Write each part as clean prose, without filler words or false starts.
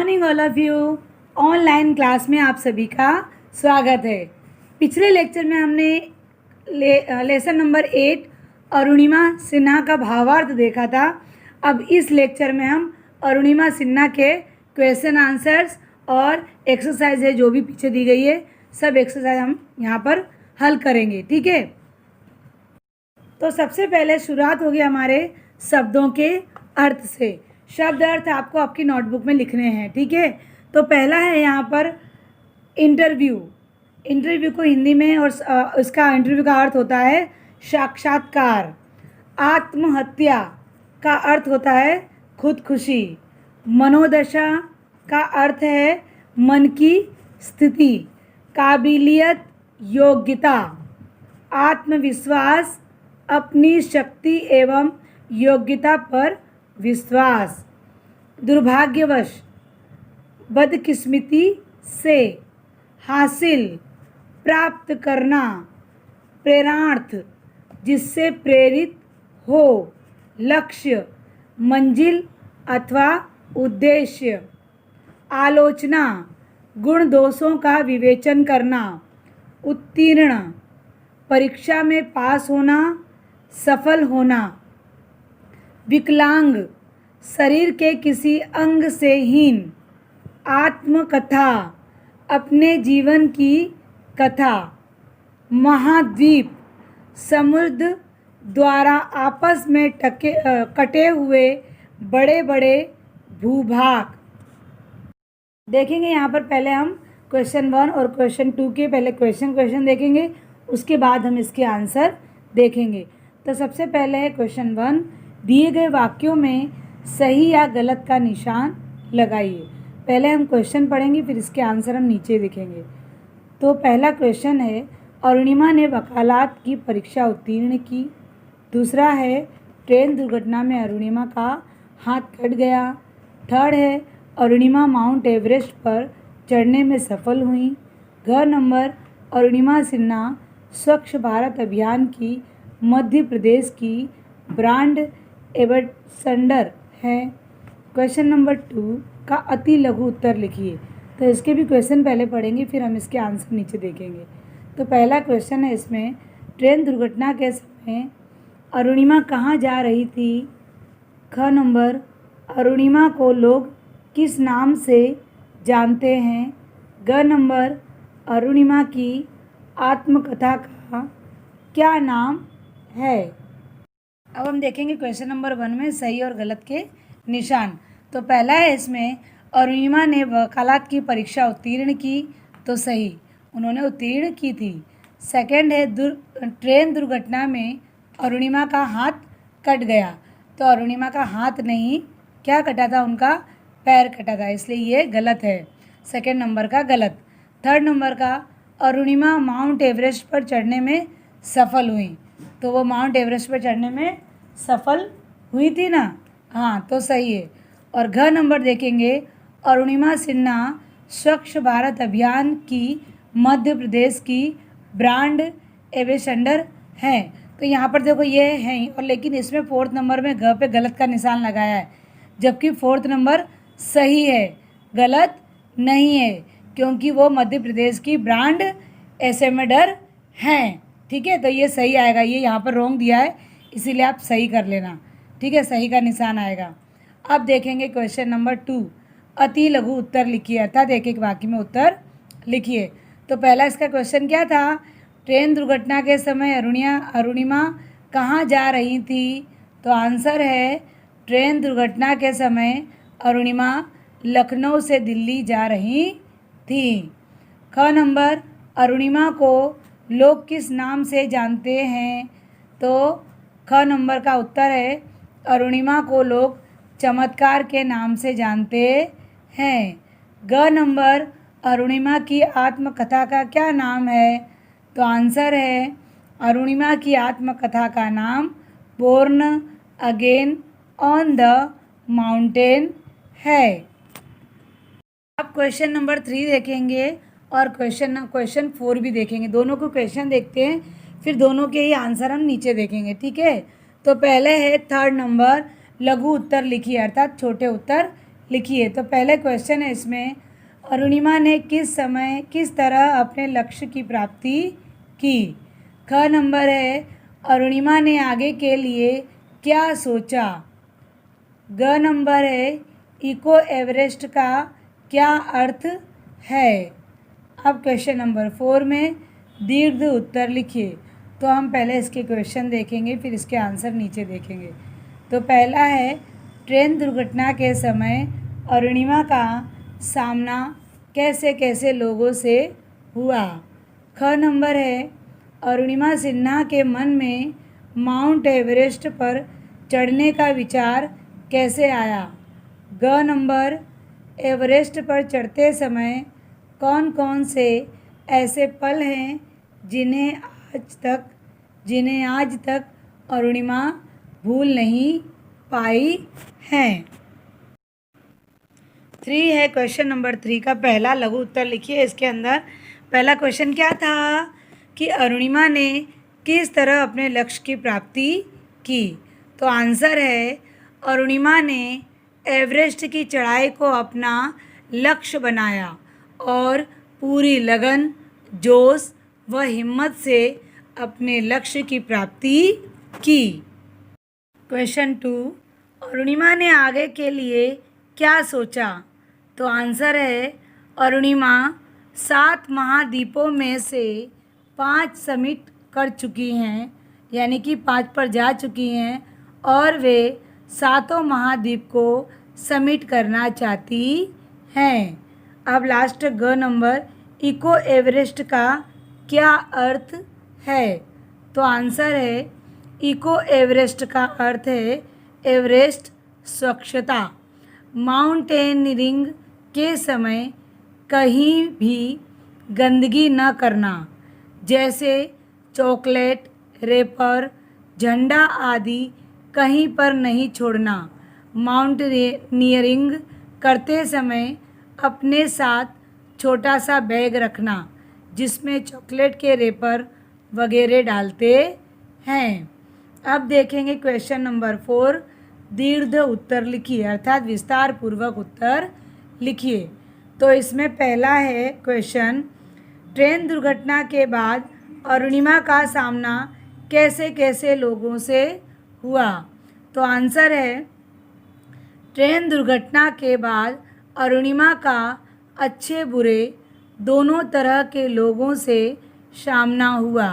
Morning all of you. Online class में आप सभी का स्वागत है। पिछले लेक्चर में हमने लेसन नंबर 8 अरुणिमा सिन्हा का भावार्थ देखा था। अब इस लेक्चर में हम अरुणिमा सिन्हा के क्वेश्चन आंसर्स और एक्सरसाइज है जो भी पीछे दी गई है, सब एक्सरसाइज हम यहाँ पर हल करेंगे। ठीक है, तो सबसे पहले शुरुआत होगी हमारे शब्दों के अर्थ से। शब्द अर्थ आपको आपकी नोटबुक में लिखने हैं। ठीक है, तो पहला है यहाँ पर इंटरव्यू। इंटरव्यू को हिंदी में और इसका इंटरव्यू का अर्थ होता है साक्षात्कार। आत्महत्या का अर्थ होता है खुदकुशी। मनोदशा का अर्थ है मन की स्थिति। काबिलियत योग्यता। आत्मविश्वास अपनी शक्ति एवं योग्यता पर विश्वास। दुर्भाग्यवश बदकिस्मती से। हासिल प्राप्त करना। प्रेरणार्थ जिससे प्रेरित हो। लक्ष्य मंजिल अथवा उद्देश्य। आलोचना गुण दोषों का विवेचन करना। उत्तीर्ण परीक्षा में पास होना, सफल होना। विकलांग शरीर के किसी अंग से हीन। आत्मकथा अपने जीवन की कथा। महाद्वीप समुद्र द्वारा आपस में कटे हुए बड़े बड़े भूभाग। देखेंगे यहाँ पर पहले हम क्वेश्चन 1 और क्वेश्चन 2 के पहले क्वेश्चन देखेंगे, उसके बाद हम इसके आंसर देखेंगे। तो सबसे पहले है क्वेश्चन 1। दिए गए वाक्यों में सही या गलत का निशान लगाइए। पहले हम क्वेश्चन पढ़ेंगे, फिर इसके आंसर हम नीचे देखेंगे। तो पहला क्वेश्चन है, अरुणिमा ने वकालत की परीक्षा उत्तीर्ण की। दूसरा है, ट्रेन दुर्घटना में अरुणिमा का हाथ कट गया। थर्ड है, अरुणिमा माउंट एवरेस्ट पर चढ़ने में सफल हुई। घ नंबर, अरुणिमा सिन्हा स्वच्छ भारत अभियान की मध्य प्रदेश की ब्रांड एम्बेसडर है। क्वेश्चन नंबर 2 का अति लघु उत्तर लिखिए। तो इसके भी क्वेश्चन पहले पढ़ेंगे, फिर हम इसके आंसर नीचे देखेंगे। तो पहला क्वेश्चन है इसमें, ट्रेन दुर्घटना के समय अरुणिमा कहाँ जा रही थी। ख नंबर, अरुणिमा को लोग किस नाम से जानते हैं। ग नंबर, अरुणिमा की आत्मकथा का क्या नाम है। अब हम देखेंगे क्वेश्चन नंबर 1 में सही और गलत के निशान। तो पहला है इसमें, अरुणिमा ने वकालत की परीक्षा उत्तीर्ण की। तो सही, उन्होंने उत्तीर्ण की थी। सेकंड है, ट्रेन दुर्घटना में अरुणिमा का हाथ कट गया। तो अरुणिमा का हाथ नहीं, क्या कटा था, उनका पैर कटा था, इसलिए ये गलत है, सेकंड नंबर का गलत। थर्ड नंबर का, अरुणिमा माउंट एवरेस्ट पर चढ़ने में सफल हुई। तो वो माउंट एवरेस्ट पर चढ़ने में सफल हुई थी ना, हाँ, तो सही है। और घ नंबर देखेंगे, अरुणिमा सिन्हा स्वच्छ भारत अभियान की मध्य प्रदेश की ब्रांड एम्बेसडर हैं। तो यहाँ पर देखो ये हैं, और लेकिन इसमें फोर्थ नंबर में घ पे गलत का निशान लगाया है, जबकि फोर्थ नंबर सही है, गलत नहीं है, क्योंकि वो मध्य प्रदेश की ब्रांड एम्बेसडर हैं। ठीक है, तो ये सही आएगा। ये यहाँ पर रॉन्ग दिया है, इसीलिए आप सही कर लेना। ठीक है, सही का निशान आएगा। अब देखेंगे क्वेश्चन नंबर 2, अति लघु उत्तर लिखिए, अर्थात एक एक वाक्य में उत्तर लिखिए। तो पहला इसका क्वेश्चन क्या था, ट्रेन दुर्घटना के समय अरुणिमा कहाँ जा रही थी। तो आंसर है, ट्रेन दुर्घटना के समय अरुणिमा लखनऊ से दिल्ली जा रही थी। ख नंबर, अरुणिमा को लोग किस नाम से जानते हैं। तो ख नंबर का उत्तर है, अरुणिमा को लोग चमत्कार के नाम से जानते हैं। ग नंबर, अरुणिमा की आत्मकथा का क्या नाम है। तो आंसर है, अरुणिमा की आत्मकथा का नाम born again on the mountain है। अब क्वेश्चन नंबर 3 देखेंगे और क्वेश्चन 4 भी देखेंगे। दोनों को क्वेश्चन देखते हैं, फिर दोनों के ही आंसर हम नीचे देखेंगे। ठीक है, तो पहले है थर्ड नंबर, लघु उत्तर लिखिए, अर्थात छोटे उत्तर लिखिए। तो पहले क्वेश्चन है इसमें, अरुणिमा ने किस समय किस तरह अपने लक्ष्य की प्राप्ति की। ख नंबर है, अरुणिमा ने आगे के लिए क्या सोचा। ग नंबर है, इको एवरेस्ट का क्या अर्थ है। अब क्वेश्चन नंबर 4 में दीर्घ उत्तर लिखिए। तो हम पहले इसके क्वेश्चन देखेंगे, फिर इसके आंसर नीचे देखेंगे। तो पहला है, ट्रेन दुर्घटना के समय अरुणिमा का सामना कैसे कैसे लोगों से हुआ। ख नंबर है, अरुणिमा सिन्हा के मन में माउंट एवरेस्ट पर चढ़ने का विचार कैसे आया। ग नंबर, एवरेस्ट पर चढ़ते समय कौन कौन से ऐसे पल हैं जिन्हें आज तक अरुणिमा भूल नहीं पाई हैं। 3 है, क्वेश्चन नंबर 3 का पहला लघु उत्तर लिखिए। इसके अंदर पहला क्वेश्चन क्या था कि अरुणिमा ने किस तरह अपने लक्ष्य की प्राप्ति की। तो आंसर है, अरुणिमा ने एवरेस्ट की चढ़ाई को अपना लक्ष्य बनाया और पूरी लगन, जोश व हिम्मत से अपने लक्ष्य की प्राप्ति की। क्वेश्चन 2, अरुणिमा ने आगे के लिए क्या सोचा। तो आंसर है, अरुणिमा 7 महाद्वीपों में से 5 समिट कर चुकी हैं, यानी कि 5 पर जा चुकी हैं और वे 7 महाद्वीप को समिट करना चाहती हैं। अब लास्ट ग नंबर, इको एवरेस्ट का क्या अर्थ है। तो आंसर है, इको एवरेस्ट का अर्थ है एवरेस्ट स्वच्छता। माउंटेनियरिंग के समय कहीं भी गंदगी न करना, जैसे चॉकलेट, रेपर, झंडा आदि कहीं पर नहीं छोड़ना। माउंटेनियरिंग करते समय अपने साथ छोटा सा बैग रखना, जिसमें चॉकलेट के रेपर वगैरह डालते हैं। अब देखेंगे क्वेश्चन नंबर 4, दीर्घ उत्तर लिखिए, अर्थात विस्तार पूर्वक उत्तर लिखिए। तो इसमें पहला है क्वेश्चन, ट्रेन दुर्घटना के बाद अरुणिमा का सामना कैसे कैसे लोगों से हुआ। तो आंसर है, ट्रेन दुर्घटना के बाद अरुणिमा का अच्छे बुरे दोनों तरह के लोगों से सामना हुआ।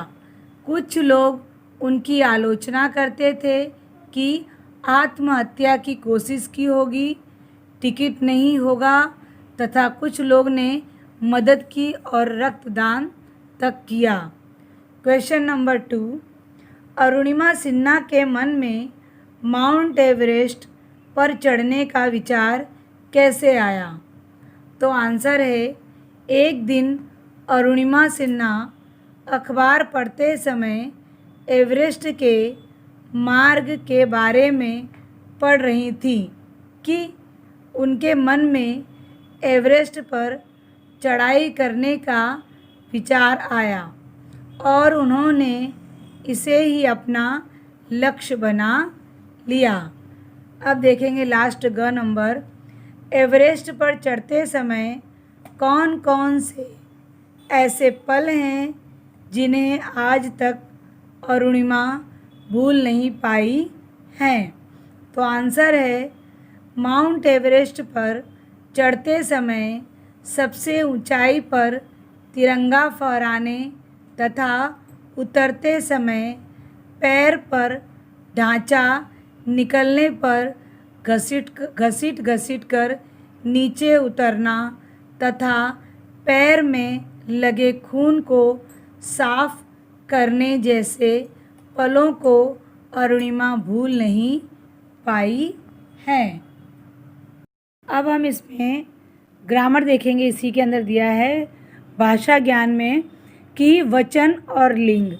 कुछ लोग उनकी आलोचना करते थे कि आत्महत्या की कोशिश की होगी, टिकट नहीं होगा, तथा कुछ लोग ने मदद की और रक्तदान तक किया। क्वेश्चन नंबर 2, अरुणिमा सिन्हा के मन में माउंट एवरेस्ट पर चढ़ने का विचार कैसे आया। तो आंसर है, एक दिन अरुणिमा सिन्हा अखबार पढ़ते समय एवरेस्ट के मार्ग के बारे में पढ़ रही थी कि उनके मन में एवरेस्ट पर चढ़ाई करने का विचार आया और उन्होंने इसे ही अपना लक्ष्य बना लिया। अब देखेंगे लास्ट ग नंबर, एवरेस्ट पर चढ़ते समय कौन कौन से ऐसे पल हैं जिन्हें आज तक अरुणिमा भूल नहीं पाई हैं। तो आंसर है, माउंट एवरेस्ट पर चढ़ते समय सबसे ऊंचाई पर तिरंगा फहराने तथा उतरते समय पैर पर ढांचा निकलने पर घसीट कर नीचे उतरना तथा पैर में लगे खून को साफ करने जैसे पलों को अरुणिमा भूल नहीं पाई है। अब हम इसमें ग्रामर देखेंगे। इसी के अंदर दिया है भाषा ज्ञान में कि वचन और लिंग।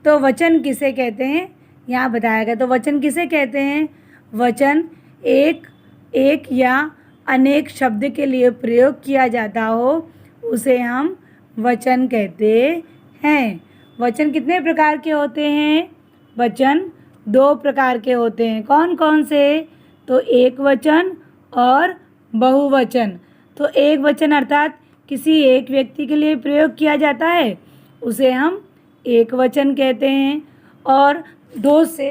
तो वचन किसे कहते हैं यहाँ बताया गया। तो वचन किसे कहते हैं, वचन एक या अनेक शब्द के लिए प्रयोग किया जाता हो उसे हम वचन कहते हैं। वचन कितने प्रकार के होते हैं, वचन 2 प्रकार के होते हैं। कौन कौन से, तो एक वचन और बहुवचन। तो एक वचन अर्थात किसी एक व्यक्ति के लिए प्रयोग किया जाता है, उसे हम एक वचन कहते हैं। और दो से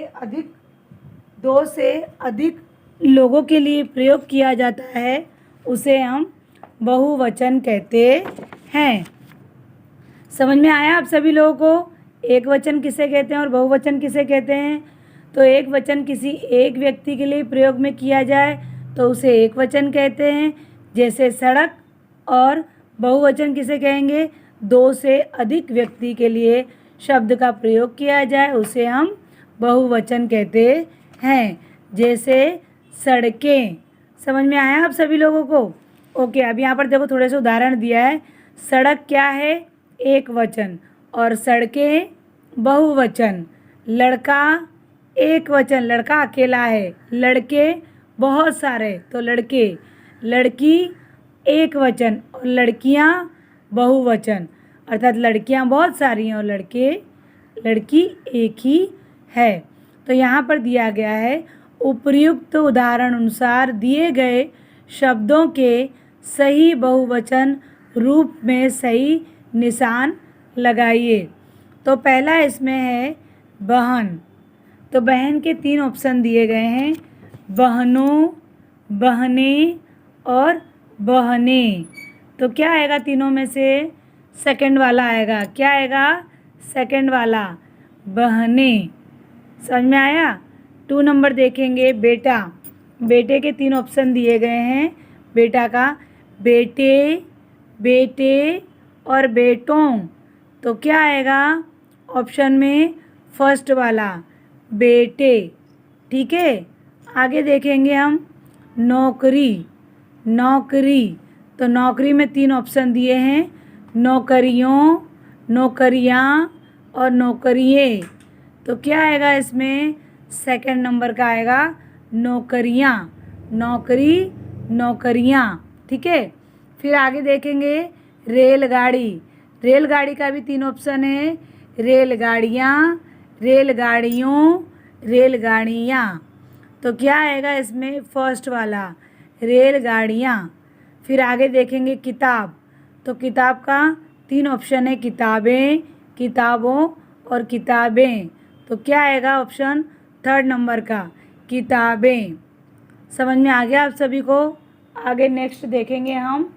अधिक लोगों के लिए प्रयोग किया जाता है, उसे हम बहुवचन कहते हैं। समझ में आया आप सभी लोगों को एक वचन किसे कहते हैं और बहुवचन किसे कहते हैं? तो एक वचन किसी एक व्यक्ति के लिए प्रयोग में किया जाए तो उसे एक वचन कहते हैं, जैसे सड़क। और बहुवचन किसे कहेंगे? दो से अधिक व्यक्ति के लिए शब्द का प्रयोग किया जाए उसे हम बहुवचन कहते हैं, जैसे सड़कें। समझ में आया आप सभी लोगों को? ओके, अब यहाँ पर देखो थोड़े से उदाहरण दिया है। सड़क क्या है? एक वचन। और सड़कें बहुवचन। लड़का एक वचन, लड़का अकेला है। लड़के बहुत सारे, तो लड़के। लड़की एक वचन और लड़कियां बहुवचन, अर्थात लड़कियां बहुत सारी हैं और लड़की एक ही है। तो यहाँ पर दिया गया है, उपर्युक्त उदाहरण अनुसार दिए गए शब्दों के सही बहुवचन रूप में सही निशान लगाइए। तो पहला इसमें है बहन। तो बहन के 3 ऑप्शन दिए गए हैं, बहनों, बहनें और बहने। तो क्या आएगा तीनों में से? सेकंड वाला आएगा। क्या आएगा? सेकंड वाला, बहने। समझ में आया? 2 नंबर देखेंगे, बेटा। बेटे के 3 ऑप्शन दिए गए हैं बेटा का, बेटे, बेटे और बेटों। तो क्या आएगा ऑप्शन में? फर्स्ट वाला, बेटे। ठीक है, आगे देखेंगे हम, नौकरी। नौकरी, तो नौकरी में 3 ऑप्शन दिए हैं, नौकरियों, नौकरियां और नौकरिए। तो क्या आएगा इसमें? सेकंड नंबर का आएगा, नौकरियां। नौकरी, नौकरियां। ठीक है, फिर आगे देखेंगे रेलगाड़ी। रेलगाड़ी का भी 3 ऑप्शन है, रेलगाड़ियां, रेलगाड़ियों, रेलगाड़ियां। तो क्या आएगा इसमें? फर्स्ट वाला, रेलगाड़ियां। फिर आगे देखेंगे किताब। तो किताब का 3 ऑप्शन है, किताबें, किताबों और किताबें। तो क्या आएगा ऑप्शन? थर्ड नंबर का, किताबें। समझ में आ गया आप सभी को? आगे नेक्स्ट देखेंगे हम,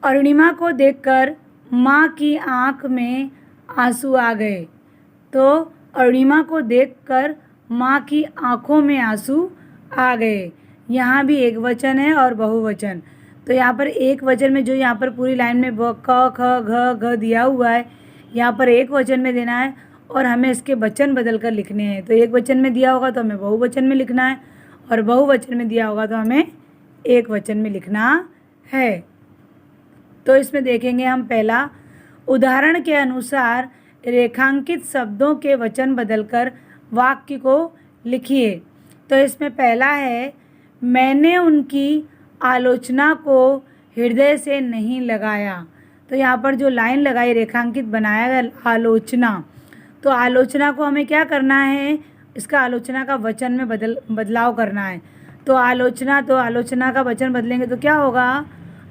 अरुणिमा को देखकर माँ की आँख में आंसू आ गए। तो अरुणिमा को देखकर माँ की आँखों में आंसू आ गए। यहाँ भी एक वचन है और बहुवचन। तो यहाँ पर एक वचन में जो यहाँ पर पूरी लाइन में क ख घ घ दिया हुआ है, यहाँ पर एक वचन में देना है और हमें इसके वचन बदल कर लिखने हैं। तो एक वचन में दिया होगा तो हमें बहुवचन में लिखना है और बहुवचन में दिया होगा तो हमें एक वचन में लिखना है। तो इसमें देखेंगे हम पहला, उदाहरण के अनुसार रेखांकित शब्दों के वचन बदलकर वाक्य को लिखिए। तो इसमें पहला है, मैंने उनकी आलोचना को हृदय से नहीं लगाया। तो यहाँ पर जो लाइन लगाई, रेखांकित बनाया गया आलोचना, तो आलोचना को हमें क्या करना है? इसका आलोचना का वचन में बदलाव करना है। तो आलोचना का वचन बदलेंगे तो क्या होगा?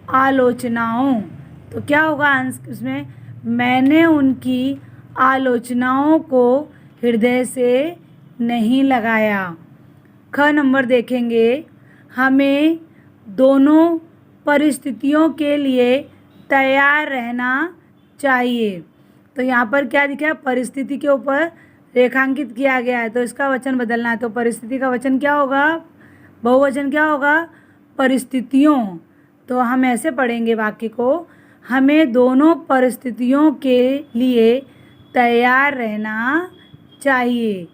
आलोचनाओं। तो क्या होगा इसमें? मैंने उनकी आलोचनाओं को हृदय से नहीं लगाया। ख नंबर देखेंगे, हमें दोनों परिस्थितियों के लिए तैयार रहना चाहिए। तो यहाँ पर क्या दिखा है? परिस्थिति के ऊपर रेखांकित किया गया है, तो इसका वचन बदलना है। तो परिस्थिति का वचन क्या होगा? बहुवचन क्या होगा? परिस्थितियों। तो हम ऐसे पढ़ेंगे वाक्य को, हमें दोनों परिस्थितियों के लिए तैयार रहना चाहिए।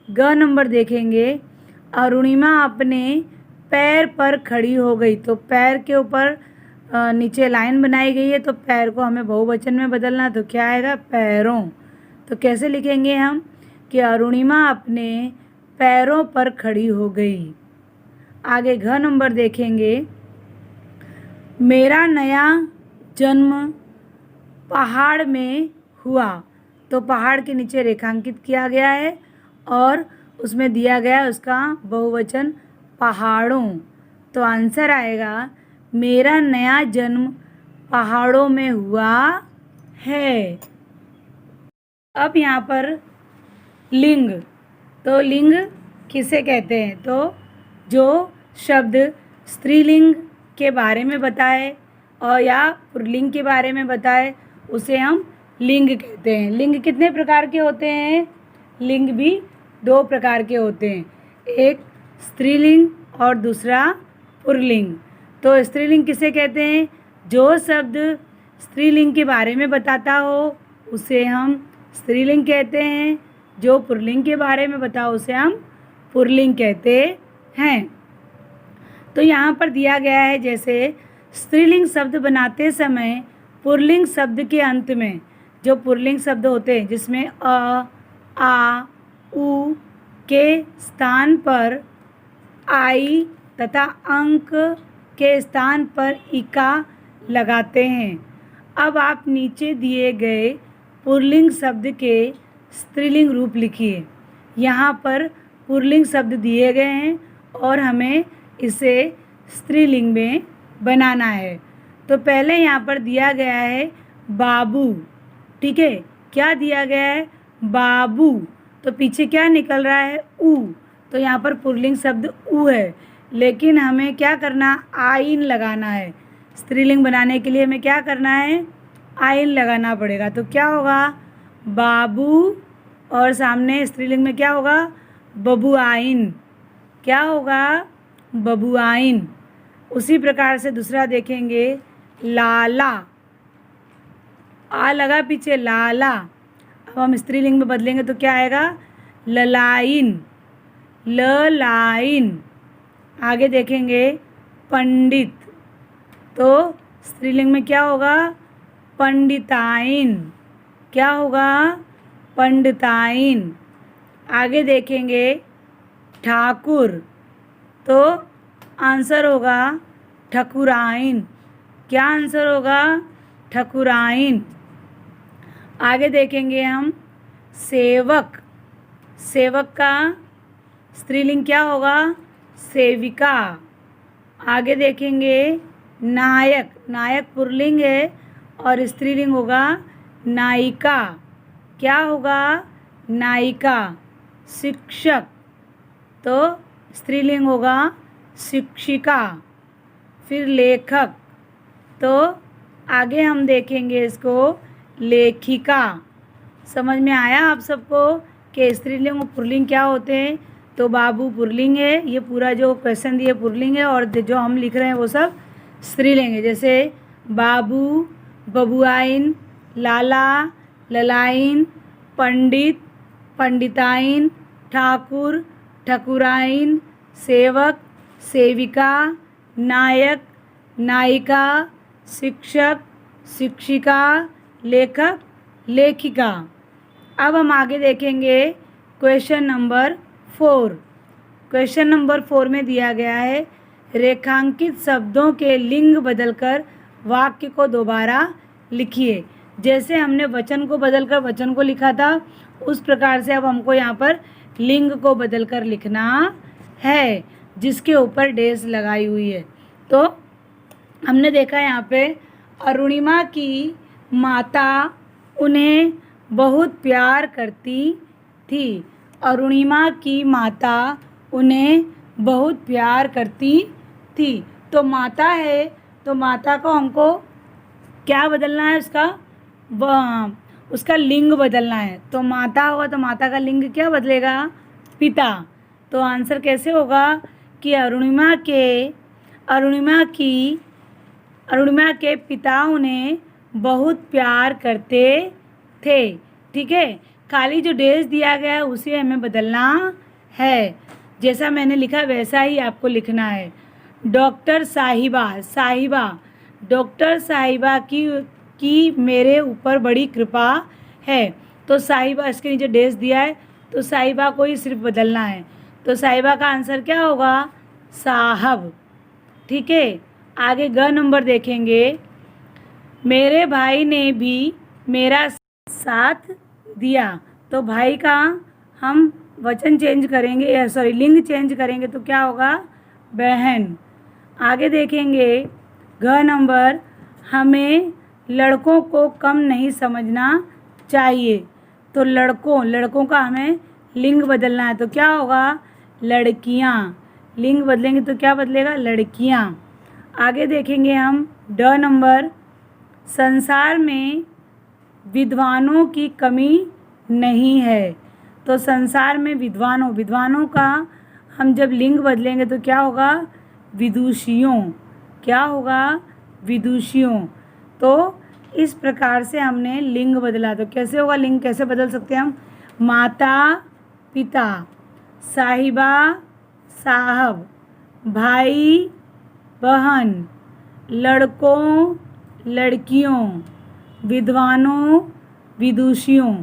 ग नंबर देखेंगे, अरुणिमा अपने पैर पर खड़ी हो गई। तो पैर के ऊपर नीचे लाइन बनाई गई है, तो पैर को हमें बहुवचन में बदलना। तो क्या आएगा? पैरों। तो कैसे लिखेंगे हम कि अरुणिमा अपने पैरों पर खड़ी हो गई। आगे घ नंबर देखेंगे, मेरा नया जन्म पहाड़ में हुआ। तो पहाड़ के नीचे रेखांकित किया गया है और उसमें दिया गया है उसका बहुवचन, पहाड़ों। तो आंसर आएगा मेरा नया जन्म पहाड़ों में हुआ है। अब यहाँ पर लिंग, तो लिंग किसे कहते हैं? तो जो शब्द स्त्रीलिंग के बारे में बताए और या पुल्लिंग के बारे में बताए उसे हम लिंग कहते हैं। लिंग कितने प्रकार के होते हैं? लिंग भी 2 प्रकार के होते हैं, एक स्त्रीलिंग और दूसरा पुल्लिंग। तो स्त्रीलिंग किसे कहते हैं? जो शब्द स्त्रीलिंग के बारे में बताता हो उसे हम स्त्रीलिंग कहते हैं, जो पुल्लिंग के बारे में बताओ उसे हम पुल्लिंग कहते हैं। तो यहाँ पर दिया गया है, जैसे स्त्रीलिंग शब्द बनाते समय पुल्लिंग शब्द के अंत में जो पुल्लिंग शब्द होते हैं जिसमें अ, आ, उ के स्थान पर आई तथा अंक के स्थान पर इका लगाते हैं। अब आप नीचे दिए गए पुल्लिंग शब्द के स्त्रीलिंग रूप लिखिए। यहाँ पर पुल्लिंग शब्द दिए गए हैं और हमें इसे स्त्रीलिंग में बनाना है। तो पहले यहाँ पर दिया गया है बाबू, ठीक है, क्या दिया गया है? बाबू। तो पीछे क्या निकल रहा है? ऊ। तो यहाँ पर पुल्लिंग शब्द ऊ है, लेकिन हमें क्या करना? आइन लगाना है। स्त्रीलिंग बनाने के लिए हमें क्या करना है? आइन लगाना पड़ेगा। तो क्या होगा? बाबू, और सामने स्त्रीलिंग में क्या होगा? बबुआइन। क्या होगा? बबुआइन। उसी प्रकार से दूसरा देखेंगे, लाला, आ लगा पीछे, लाला। अब हम स्त्रीलिंग में बदलेंगे तो क्या आएगा? ललाइन, ललाइन। आगे देखेंगे पंडित, तो स्त्रीलिंग में क्या होगा? पंडिताइन। क्या होगा? पंडिताइन। आगे देखेंगे ठाकुर, तो आंसर होगा ठकुराइन। क्या आंसर होगा? ठकुराइन। आगे देखेंगे हम सेवक, सेवक का स्त्रीलिंग क्या होगा? सेविका। आगे देखेंगे नायक, नायक पुल्लिंग है और स्त्रीलिंग होगा नायिका। क्या होगा? नायिका। शिक्षक, तो स्त्रीलिंग होगा शिक्षिका। फिर लेखक, तो आगे हम देखेंगे इसको लेखिका। समझ में आया आप सबको कि स्त्रीलिंग और पुल्लिंग क्या होते हैं? तो बाबू पुल्लिंग है, ये पूरा जो क्वेश्चन दिए पुल्लिंग है, और जो हम लिख रहे हैं वो सब स्त्रीलिंग है। जैसे बाबू, बबुआइन, लाला, ललाइन, पंडित, पंडिताइन, ठाकुर, ठकुराइन, सेवक, सेविका, नायक, नायिका, शिक्षक, शिक्षिका, लेखक, लेखिका। अब हम आगे देखेंगे क्वेश्चन नंबर 4। क्वेश्चन नंबर 4 में दिया गया है, रेखांकित शब्दों के लिंग बदलकर वाक्य को दोबारा लिखिए। जैसे हमने वचन को बदलकर वचन को लिखा था उस प्रकार से अब हमको यहाँ पर लिंग को बदलकर लिखना है, जिसके ऊपर डैश लगाई हुई है। तो हमने देखा यहाँ पे अरुणिमा की माता उन्हें बहुत प्यार करती थी। अरुणिमा की माता उन्हें बहुत प्यार करती थी। तो माता है, तो माता को हमको क्या बदलना है? उसका लिंग बदलना है। तो माता होगा तो माता का लिंग क्या बदलेगा? पिता। तो आंसर कैसे होगा कि अरुणिमा के पिता उन्हें बहुत प्यार करते थे। ठीक है, खाली जो डेज दिया गया है उसे हमें बदलना है। जैसा मैंने लिखा वैसा ही आपको लिखना है। डॉक्टर साहिबा, साहिबा, डॉक्टर साहिबा की मेरे ऊपर बड़ी कृपा है। तो साहिबा, इसके नीचे डेज दिया है तो साहिबा को ही सिर्फ बदलना है। तो साहिबा का आंसर क्या होगा? साहब। ठीक है, आगे ग नंबर देखेंगे। मेरे भाई ने भी मेरा साथ दिया। तो भाई का हम वचन चेंज करेंगे, सॉरी लिंग चेंज करेंगे तो क्या होगा? बहन। आगे देखेंगे घ नंबर, हमें लड़कों को कम नहीं समझना चाहिए। तो लड़कों का हमें लिंग बदलना है, तो क्या होगा, लड़कियाँ। लिंग बदलेंगे तो क्या बदलेगा, लड़कियाँ। आगे देखेंगे हम ड नंबर, संसार में विद्वानों की कमी नहीं है। तो संसार में विद्वानों का हम जब लिंग बदलेंगे तो क्या होगा, विदुषियों। क्या होगा, विदुषियों। तो इस प्रकार से हमने लिंग बदला। तो कैसे होगा, लिंग कैसे बदल सकते हैं हम, माता पिता, साहिबा साहब, भाई बहन, लड़कों लड़कियों, विद्वानों विदुषियों।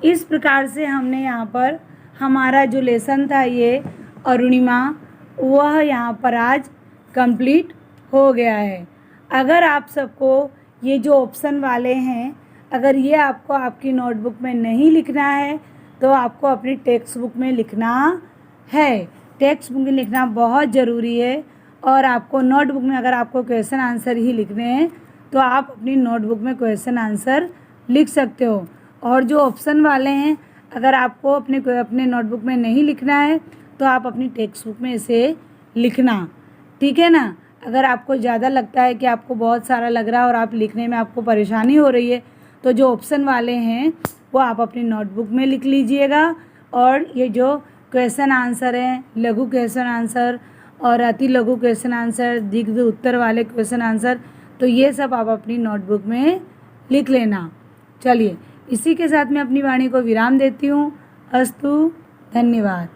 इस प्रकार से हमने यहाँ पर हमारा जो लेसन था ये अरुणिमा, वह यहाँ पर आज कंप्लीट हो गया है। अगर आप सबको ये जो ऑप्शन वाले हैं, अगर ये आपको आपकी नोटबुक में नहीं लिखना है तो आपको अपनी टेक्स्ट बुक में लिखना है। टेक्स्ट बुक में लिखना बहुत ज़रूरी है। और आपको नोटबुक में अगर आपको क्वेश्चन आंसर ही लिखने हैं तो आप अपनी नोटबुक में क्वेश्चन आंसर लिख सकते हो। और जो ऑप्शन वाले हैं, अगर आपको अपने नोटबुक में नहीं लिखना है तो आप अपनी टेक्स्ट बुक में इसे लिखना, ठीक है ना। अगर आपको ज़्यादा लगता है कि आपको बहुत सारा लग रहा है और आप लिखने में आपको परेशानी हो रही है तो जो ऑप्शन वाले हैं वो आप अपनी नोटबुक में लिख लीजिएगा। और ये जो क्वेश्चन आंसर हैं, लघु क्वेश्चन आंसर और अति लघु क्वेश्चन आंसर, दीर्घ उत्तर वाले क्वेश्चन आंसर, तो ये सब आप अपनी नोटबुक में लिख लेना। चलिए, इसी के साथ मैं अपनी वाणी को विराम देती हूँ। अस्तु, धन्यवाद।